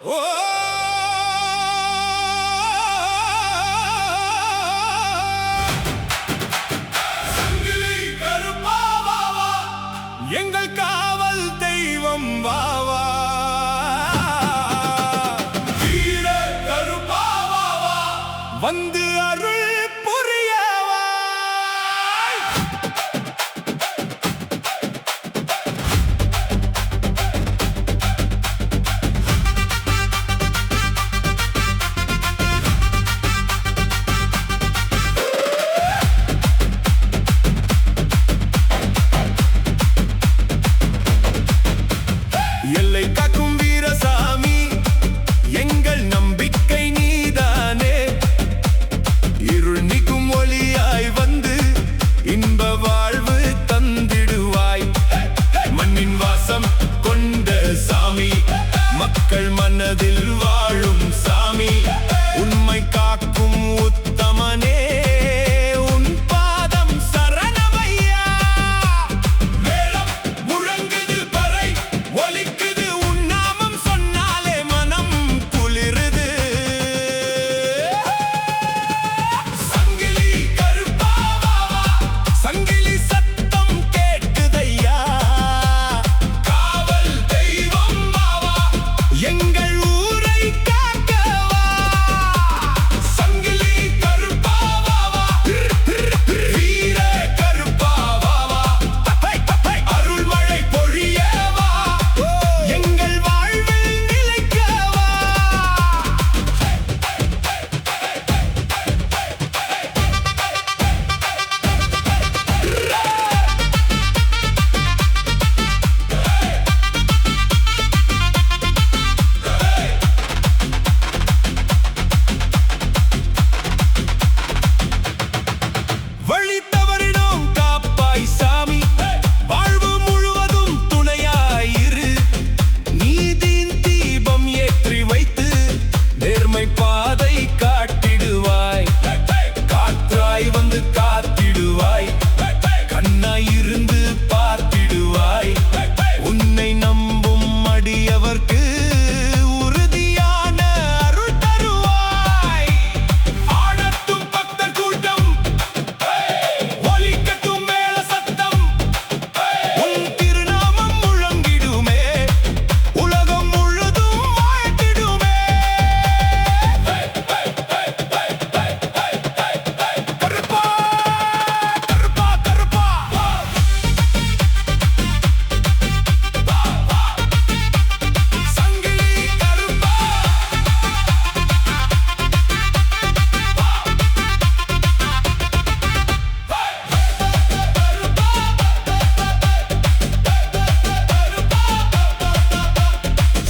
ஓ சங்கிலி கருப்பா வா வா, எங்கள் காவல் தெய்வம் வா வா. வீர கருப்பா வா வா, வந்து அருள் புரிய வா. எல்லை காக்கும் வீரசாமி, எங்கள் நம்பிக்கை நீதானே. இருள் நீக்கும் ஒளியாய் வந்து இன்ப வாழ்வு தந்திடுவாய். மண்ணின் வாசம் கொண்ட சாமி, மக்கள் மனதில் வாழும் சாமி, உண்மை காக்கும் உத்தமனே, உன் பாதம் சரணமையா. மேளம் முழங்குது, பறை ஒலிக்குது, உன் நாமம் சொன்னாலே மனம் குளிருது. சங்கிலி கருப்பா வா வா, சங்கிலி சத்தம் கேட்குதையா. காவல் தெய்வம் வா வா, எங்கள் ஊரை காக்கவா. சங்கிலி கருப்பா வா வா, வீர கருப்பா வா வா, அருள்மழை பொழியவா, எங்கள் வாழ்வில் நிலைக்கவா. வழி தவறினோம் காப்பாய் சாமி, வாழ்வு முழுவதும் துணையாயிரு. நீதியின் தீபம் ஏற்றி வைத்து நேர்மை பாதை காட்டிடுவாய். காற்றாய் வந்து காத்திடுவாய், கண்ணாய் இருந்து பார்த்திடுவாய். உன்னை நம்பும் அடியவர்க்கு உறுதியான அருள் தருவாய். ஆடட்டும் பக்தர் கூட்டம், ஒலிக்கட்டும் மேள சத்தம், உன் திருநாமம் முழங்கிடுமே, உலகம் முழுதும் வாழ்த்திடுமே. கருப்பா கருப்பா கருப்பா, சங்கிலி கருப்பா.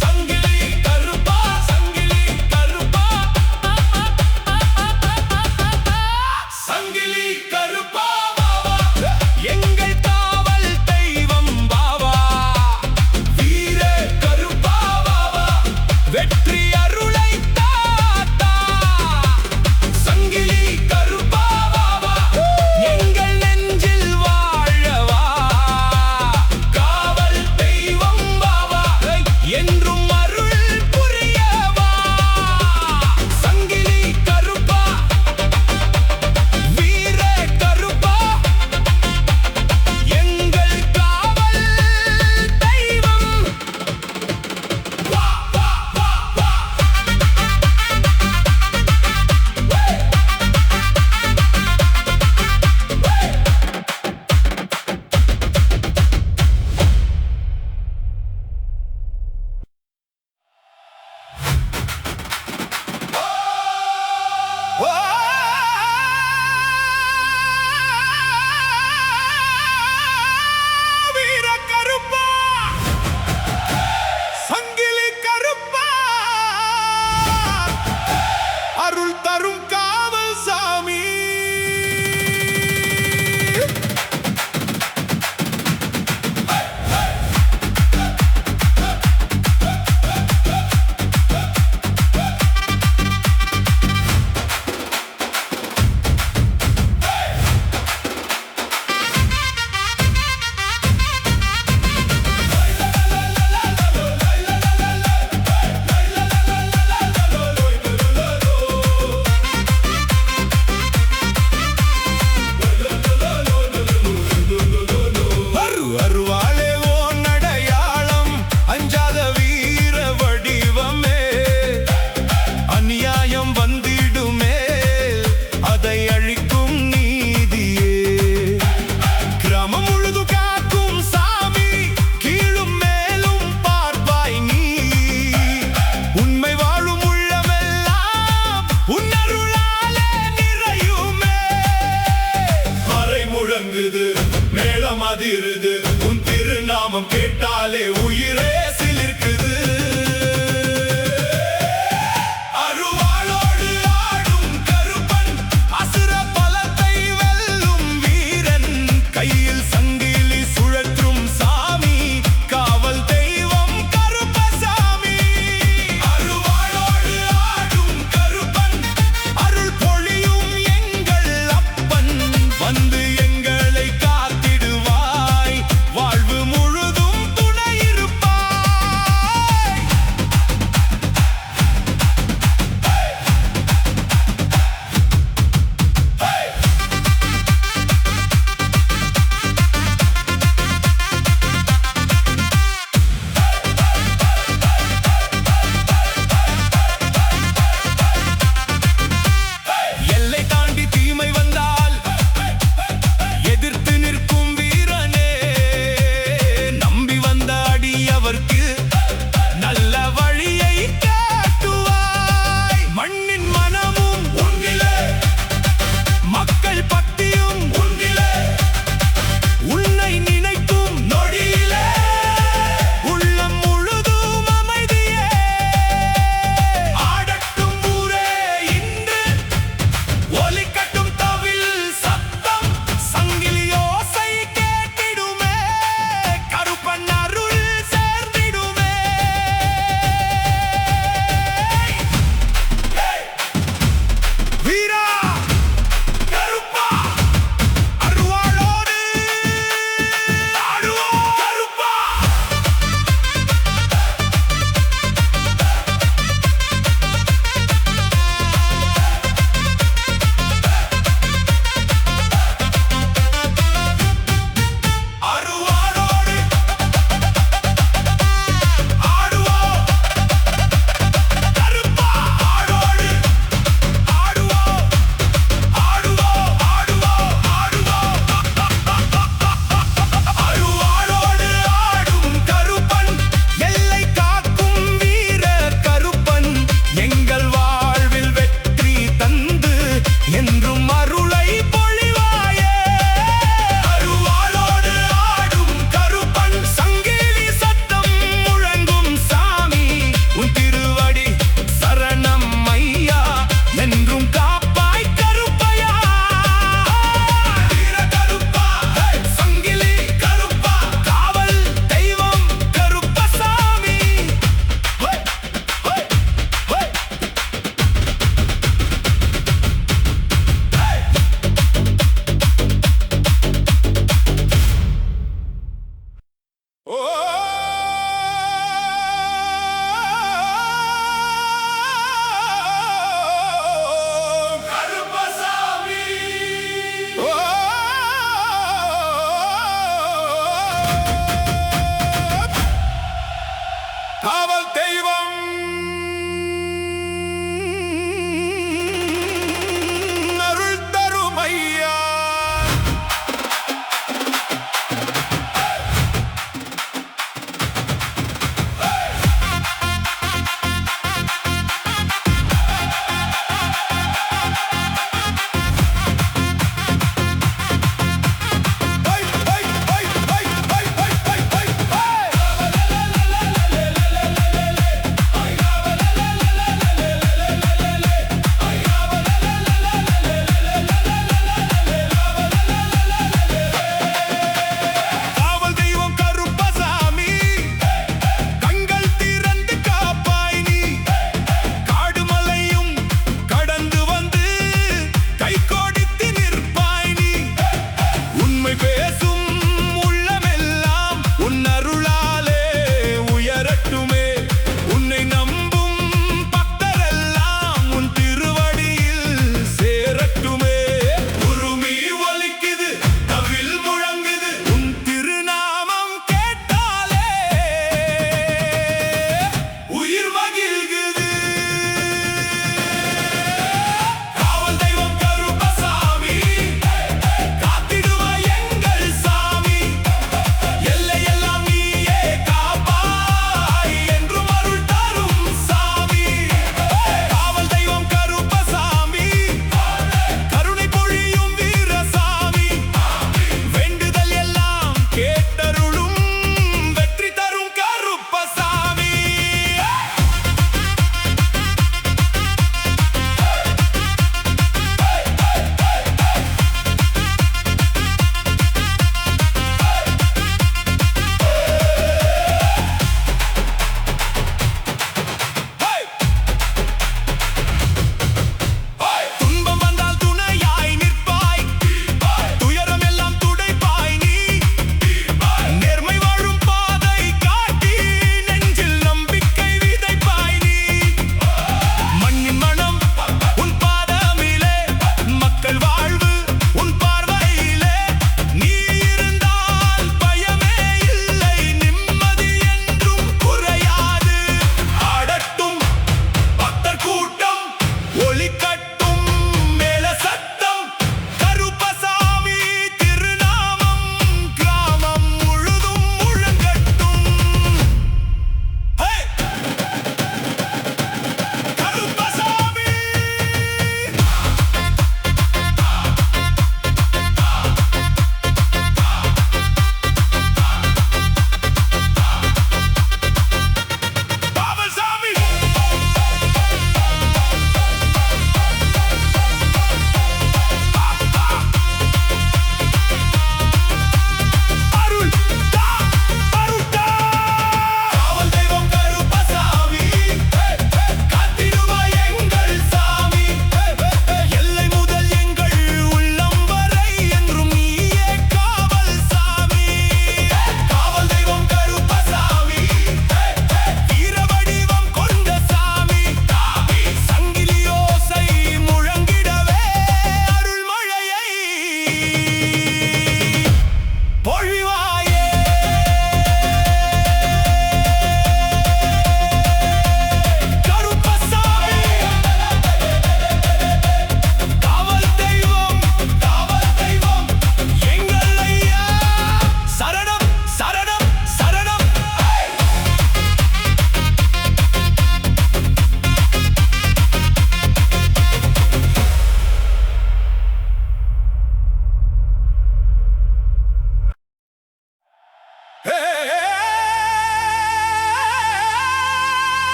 சங்கிலி கருப்பா, சங்கிலி கருப்பா, சங்கிலி கருப்பா வா வா, எங்கள் காவல் தெய்வம் வா வா. வீர கருப்பா வா வா, வெற்றி அருளை தாத்தா. சங்கிலி கருப்பா வா வா, எங்கள் நெஞ்சில் வாழவா. காவல் தெய்வம் வா வா, என்றும் அருள் புரியவா. சங்கிலி கருப்பா, வீர கருப்பா, எங்கள் காவல் தெய்வம் வா வா வா வா.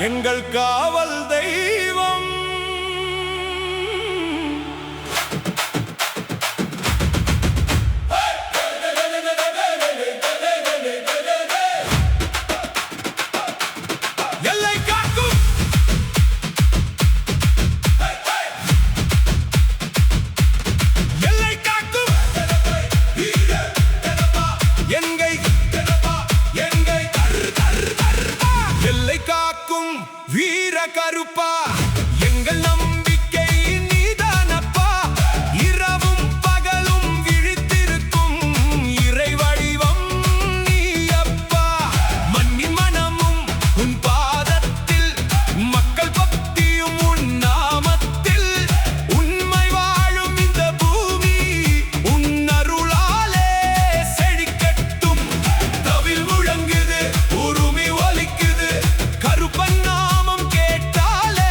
எங்கள் காவல் தெய்வம். எல்லை காக்கும் எல்லை காக்கும் எங்கை எங்கை எல்லை காக்கும் வீர கருப்பா, எங்கள் நம்பிக்கை நீதானப்பா. இரவும் பகலும் விழித்திருக்கும் இறை வடிவம் நீ அப்பா. மண்ணின் மனமும் உன் பாதத்தில், மக்கள் பக்தியும் உன் நாமத்தில். உண்மை வாழும் இந்த பூமி உன் அருளாலே செழிக்கட்டும். தவில் முழங்குது, உருமி ஒலிக்குது, கருப்பன் நாமம் கேட்டாலே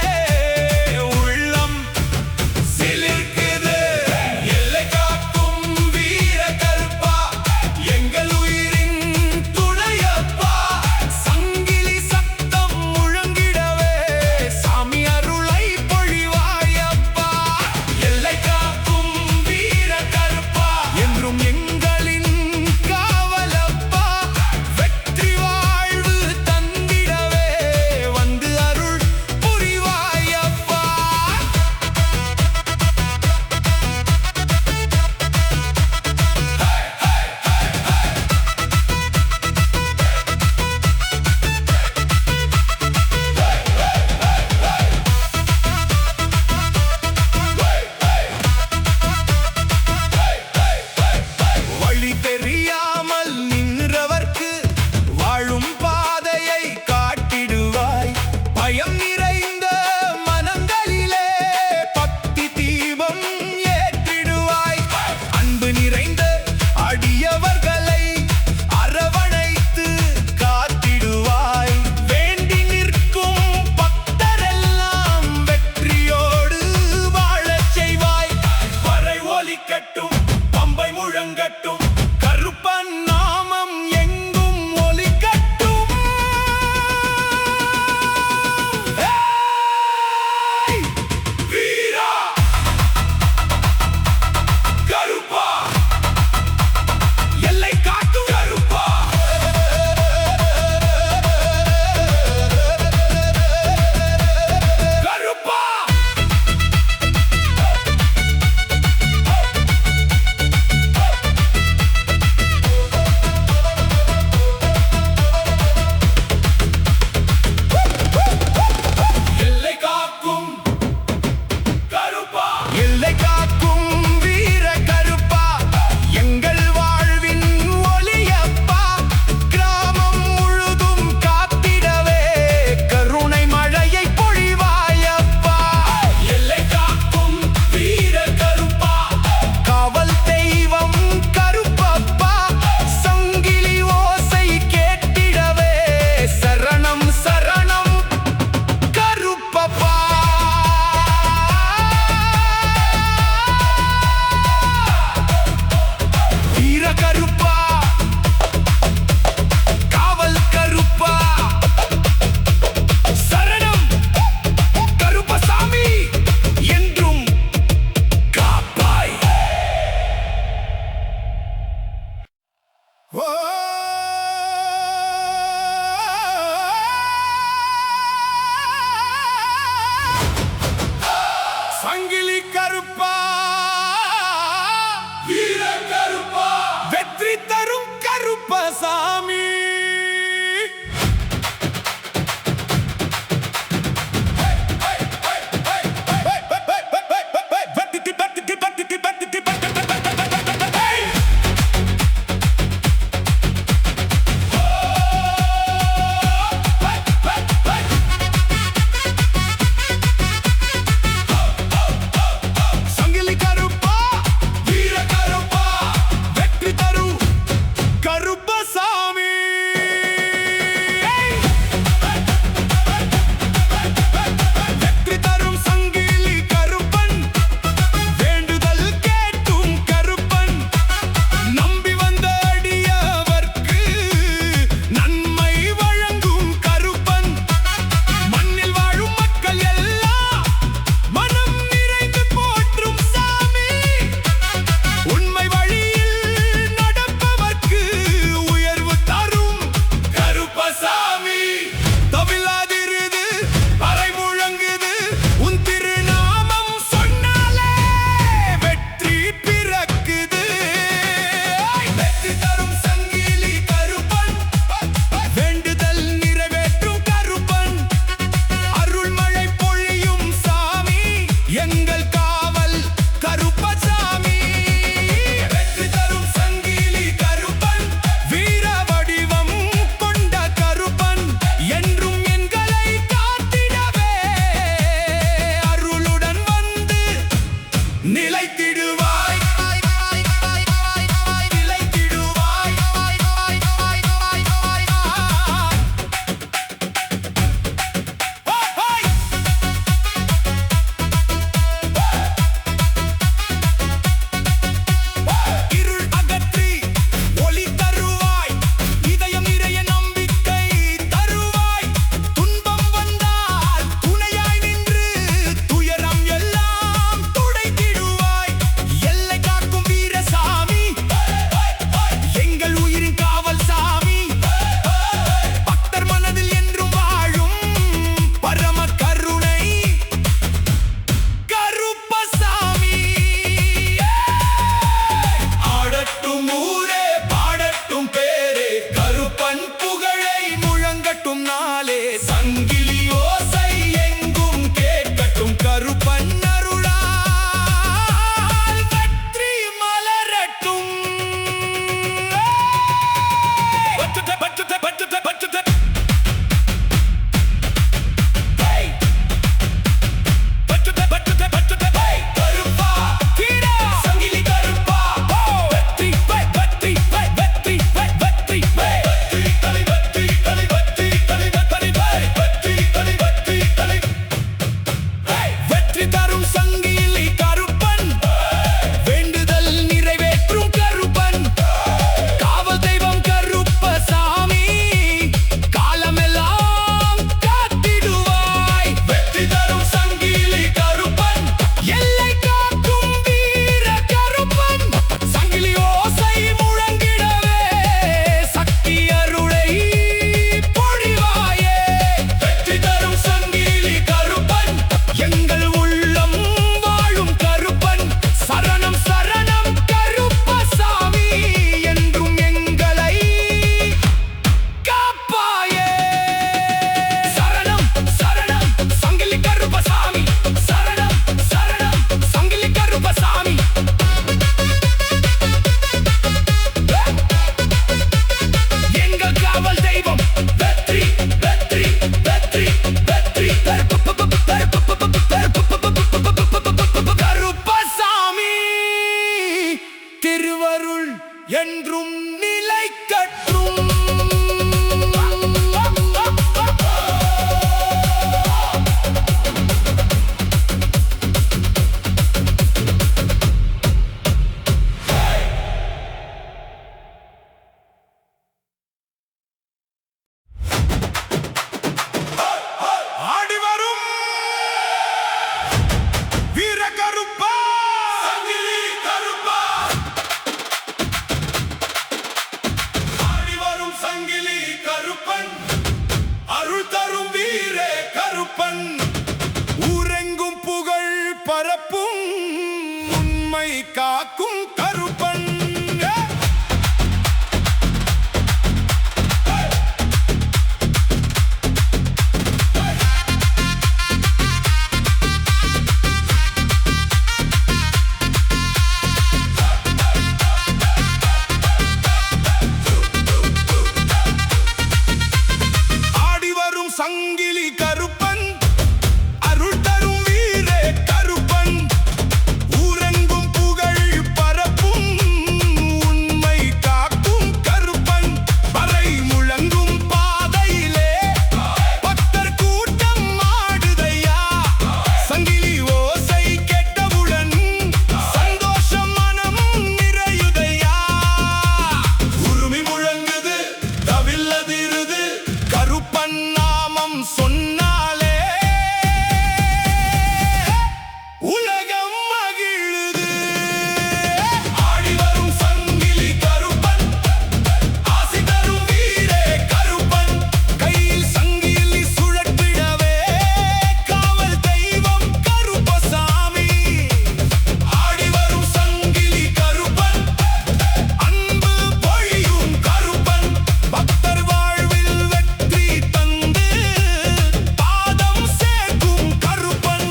சங்கிலி கருப்பன் அருள் தரும் வீரே கருப்பன் ஊரெங்கும் புகழ் பரப்பும் உண்மை காக்கும் கருப்பன் பறை முழங்கும் பாதையிலே பக்தர் கூட்டம் ஆடுதையா சங்கிலி ஓசை கேட்டவுடன் சந்தோஷம் மனம் நிறையுதையா உருமி முழங்குது தவில்லதிருது கருப்பன் நாமம் சொன்னாலே உலகம் மகிழுது ஆடி வரும் சங்கிலி கருப்பன் ஆசி தரும் வீரே கருப்பன் கையில் சங்கிலி சுழற்றிடவே காவல் தெய்வம் கருப்பசாமி ஆடி வரும் சங்கிலி கருப்பன் அன்பு பொழியும் கருப்பன் பக்தர் வாழ்வில் வெற்றி தந்து பாதம் சேர்க்கும் கருப்பன்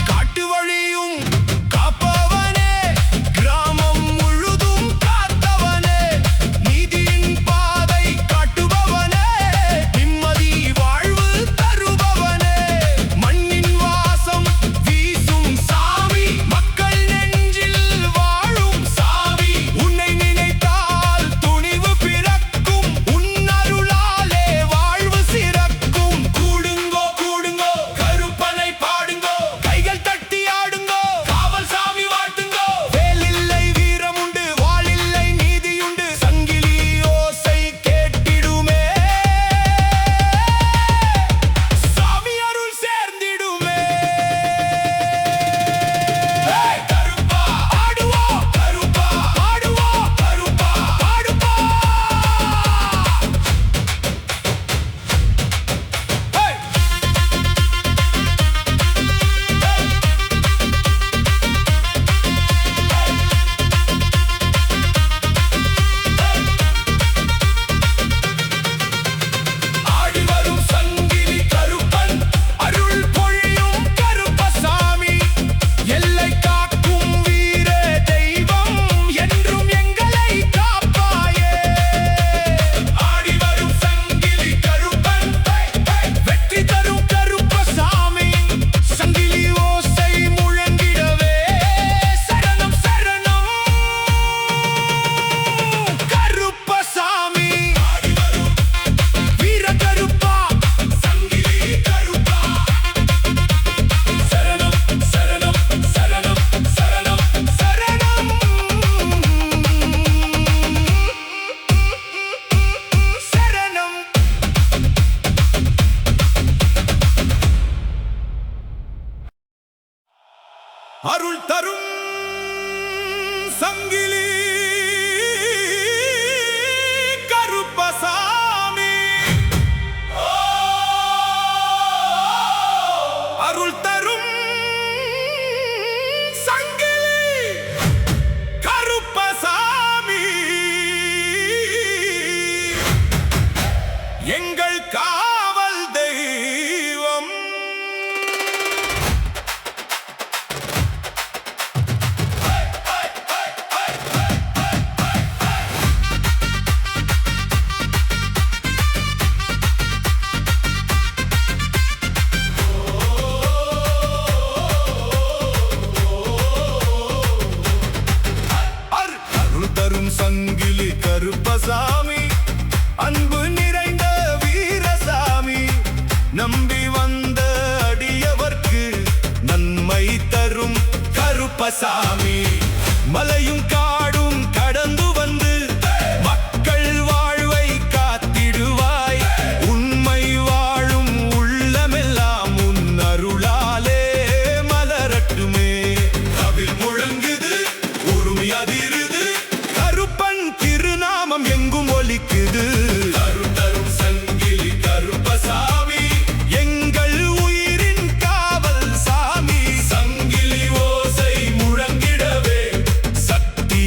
காட்டு வழியும் காப்பவனே கிராமம் முழுதும் காத்தவனே நீதியின் பாதை காட்டுபவனே நிம்மதி வாழ்வு தருபவனே மண்ணின் வாசம் வீசும் சாமி மக்கள் நெஞ்சில் வாழும் சாமி உன்னை நினைத்தால் துணிவு பிறக்கும் உன் அருளாலே வாழ்வு சிறக்கும் கூடுங்கோ கூடுங்கோ கருப்பனை பாடுங்கோ கைகள் தட்டி ஆடுங்கோ காவல் சாமி வாழ்த்துங்கோ வேலில்லை வீரமுண்டு வாளில்லை நீதியுண்டு சங்கிலி ஓசை கேட்டிடுமே சாமி அருள் சேர்ந்திடுமே கருப்பா ஆடுவோம் கருப்பா பாடுவோம் கருப்பா பாடுப்பா ஆடி வரும் சங்கிலி கருப்பன் அருள் பொழியும் கருப்பசாமி எல்லை காக்கும் வீரே தெய்வம் என்றும் எங்களை காப்பாயே ஆடி வரும் சங்கிலி கருப்பன் வெற்றி தரும் கருப்பசாமி சங்கிலி ஓசை முழங்கிடவே சரணம் சரணம் கருப்பசாமி ஆடி வரும் வீர கருப்பா சங்கிலி கருப்பா சரணம் சரணம் சரணம் சரணம் சரணம் சரணம் அருள் தரும் சங்கிலி கருப்பசாமி அருள் தரும் சங்கிலி கருப்பசாமி எங்கள் காவல் தெய்வம் அருள் தரும் சங்கிலி கருப்பசாமி அன்பு நிறைந்த வீரசாமி நம்பி வந்த அடியவர்க்கு நன்மை தரும் கருப்பசாமி மலையும் காடும் கடந்து வந்து மக்கள் வாழ்வை காத்திடுவாய் உண்மை வாழும் உள்ளமெல்லாம் உன் அருளாலே மலரட்டுமே தவில் முழங்குது உருமி அதிருது கருப்பன் திருநாமம் எங்கும் ஒலிக்குது அருள் தரும் சங்கிலி கருப்பசாமி எங்கள் உயிரின் காவல் சாமி சங்கிலி ஓசை முழங்கிடவே சக்தி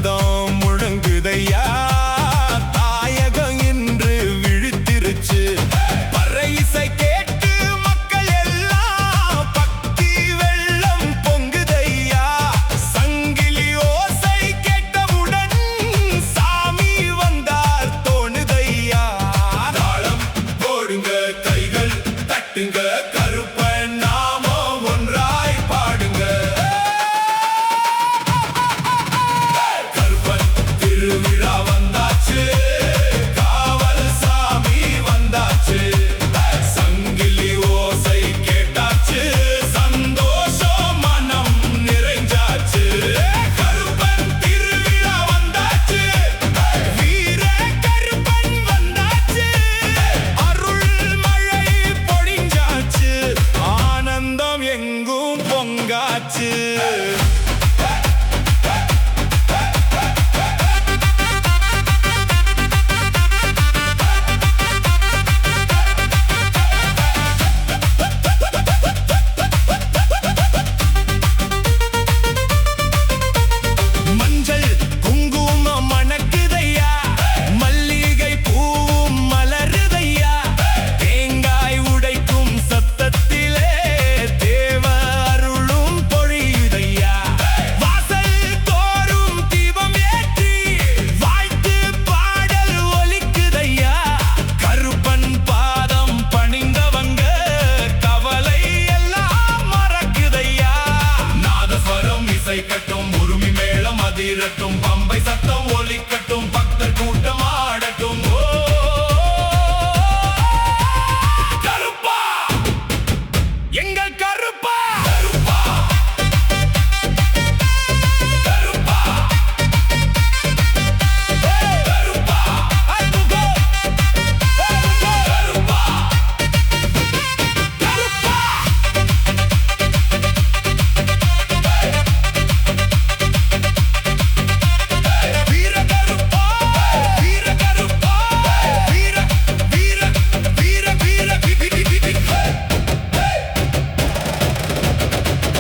நாதம் முழங்குதையா, தாயகம் இன்று விழித்திருச்சு. பறை இசை கேட்டு மக்கள் எல்லாம் பக்தி வெள்ளம் பொங்குதையா. சங்கிலி ஓசை கேட்டவுடன் சாமி வந்தார் தோணுதையா. தாளம் போடுங்க, கைகள் தட்டுங்க, கருப்பன் நாமம் ஒன்றாய் பாடுங்க. கருப்பன் திருவிழா வந்தாச்சு, காவல் சாமி வந்தாச்சு. சங்கிலி ஓசை கேட்டாச்சு, சந்தோஷம் மனம் நிறைஞ்சாச்சு. கருப்பன் திருவிழா வந்தாச்சு, வீர கருப்பன் வந்தாச்சு. அருள் மழை பொழிஞ்சாச்சு, ஆனந்தம் எங்கும் பொங்காச்சு. மஞ்சள் குங்குமம் மணக்குதையா, மல்லிகை பூவும் மலருதையா. தேங்காய் உடைக்கும் சத்தத்திலே தேவ அருளும் பொழியுதையா. வாசல் தோறும் தீபம் ஏற்றி வாழ்த்து பாடல் ஒலிக்குதையா. கருப்பன் பாதம் பணிந்தவங்க கவலை எல்லாம் மறக்குதையா. நாதஸ்வரம் இசை கட்டும், உருமி மேளம் அதிரட்டும், பம்பை சத்தம் ஒலிக்கட்டும், பக்தர் கூட்டம் ஆடட்டும். ஓ கருப்பா, எங்கள் கருப்பா, கருப்பா, கருப்பா, கருப்பா, அருகோ, கருப்பா, கருப்பா. வீர கருப்பா, வீர கருப்பா, வீர வீர வீர வீர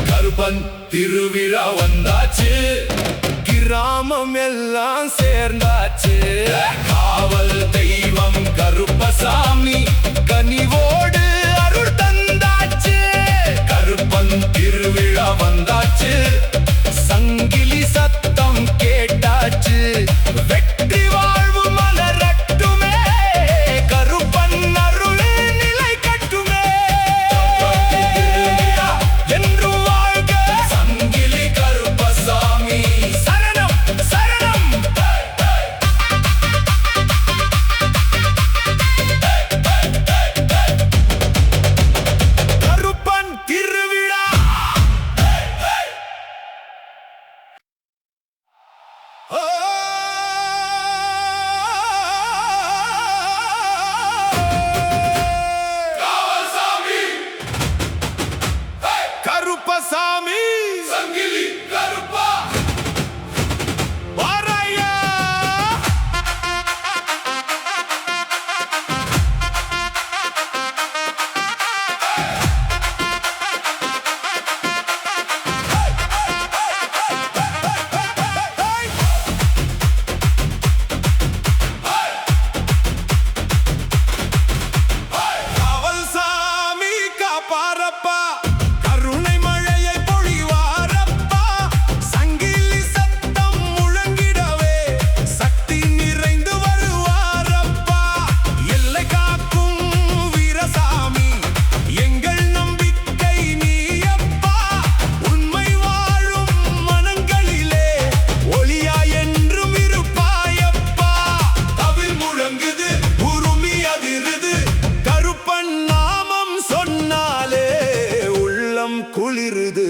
கருப்பன் திருவிழா வந்தாச்சு, கிராமம் எல்லாம் சேர்ந்தாச்சு. காவல் தெய்வம் கருப்பசாமி கனிவோடு அருள் தந்தாச்சு. கருப்பன் திருவிழா வந்தாச்சு, சங்கிலி சத்தம் கேட்டாச்சு. வெற்றி வாழ்வு மலரட்டுமே, கருப்பன் அருள் நிலை கட்டுமே. என்று வாழ்க சங்கிலி கருப்பசாமி, சரணம் சரணம். கருப்பன் திருவிழா. ஓ காவல் சாமி, கருப்பசாமி, சங்கிலி கருப்பா, வாராயா. காவல் சாமி காப்பாரப்பா, கருணை மழையை பொழிவாரப்பா. சங்கிலி சத்தம் முழங்கிடவே சக்தி நிறைந்து வருவாரப்பா. எல்லை காக்கும் வீரசாமி, எங்கள் நம்பிக்கை நீயப்பா. உண்மை வாழும் மனங்களிலே ஒளியா என்றும் இருப்பாயப்பா. தவில் முழங்குது, உருமி அதிருது, கருப்பன் நாமம் சொன்னாலே உள்ளம் குளிருது.